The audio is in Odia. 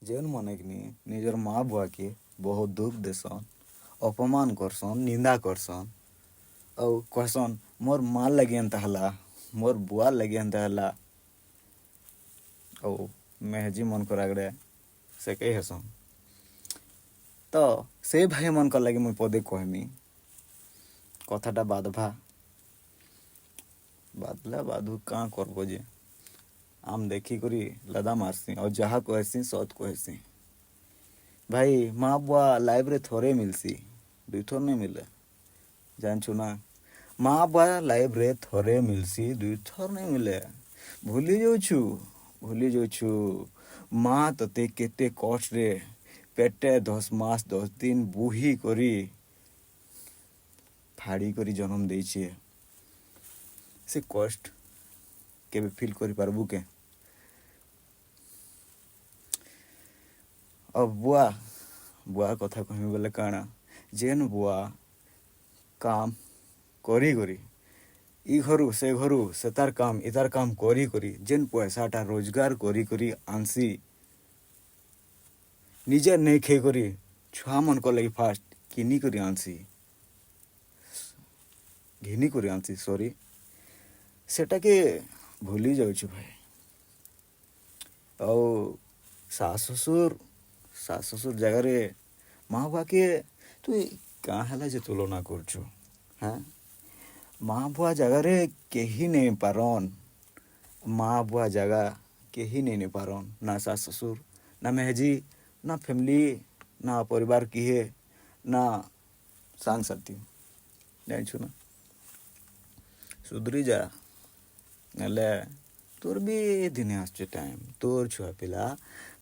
ଯେନ୍ ମାନେ କି ନିଜର ମା ବୁଆକେ ବହୁତ ଦୁଃଖ ଦେସନ୍, ଅପମାନ କରସନ୍, ନିନ୍ଦା କରସନ୍ ଆଉ କହସନ୍ ମୋର୍ ମା ଲାଗି ଏନ୍ତା ହେଲା, ମୋର୍ ବୁଆ ଲାଗି ଏନ୍ତା ହେଲା ଆଉ ମେହେଜି ମନକର ଆଗରେ ସେ କେହି ହେସନ୍। ତ ସେ ଭାଇମାନଙ୍କର ଲାଗି ମୁଇଁ ପଦେ କହମି କଥାଟା ବାଦଲା ବାଧୁ କାଁ କରବ ଯେ ଆମ୍ ଦେଖିକରି ଲଦା ମାରସି ଆଉ ଯାହା କହେସି ସତ୍ କହେସି। ଭାଇ ମା ବୁଆ ଲାଇଫ୍ରେ ଥରେ ମିଲ୍ସି, ଦୁଇଥର ନେଇ ମିଲେ ଜାଣିଛୁ ନା। ମା ବୁଆ ଲାଇଫ୍ରେ ଥରେ ମିଲ୍ସି, ଦୁଇଥର ନେଇ ମିଲେ। ଭୁଲି ଯାଉଛୁ ମା ତତେ କେତେ କଷ୍ଟରେ ପେଟେ 10 ମାସ 10 ଦିନ ବୁହି କରି ଫାଡ଼ି କରି ଜନ୍ମ ଦେଇଛେ। ସେ କଷ୍ଟ କେବେ ଫିଲ୍ କରିପାରବୁ କେ? ଆଉ ବୁଆ କଥା କହିବି ବୋଲେ କାଣା, ଯେନ୍ ବୁଆ କାମ କରି ଇ ଘରୁ ସେ ତାର କାମ ଇ ତାର କାମ କରି ଯେନ୍ ପଇସାଟା ରୋଜଗାର କରି ଆନସି, ନିଜେ ନେଇ ଖେଇକରି ଛୁଆମାନଙ୍କ ଲାଗି ଫାଷ୍ଟ ଘିନିକରି ଆନସି ସରି, ସେଟାକେ ଭୁଲି ଯାଉଛୁ ଭାଇ। ଆଉ ଶାଶ ଶ୍ୱଶୁର ଜାଗାରେ ମା ବୁଆକେ ତୁ କାଁ ହେଲା ଯେ ତୁଳନା କରୁଛୁ? ହାଁ, ମା ବୁଆ ଜାଗାରେ କେହି ନେଇ ପାରନ୍। ମା ବୁଆ ଜାଗା କେହି ନେଇ ପାରନ୍, ନା ଶାଶ ଶ୍ୱଶୁର, ନା ମେହେଜି, ନା ଫ୍ୟାମିଲି, ନା ପରିବାର କିଏ, ନା ସାଙ୍ଗସାଥି। ଜାଣିଛୁ ନା, ସୁଧରି ଯା, ନେଲେ ତୋର ବି ଦିନେ ଆସୁଛି ଟାଇମ୍, ତୋର ଛୁଆ ପିଲା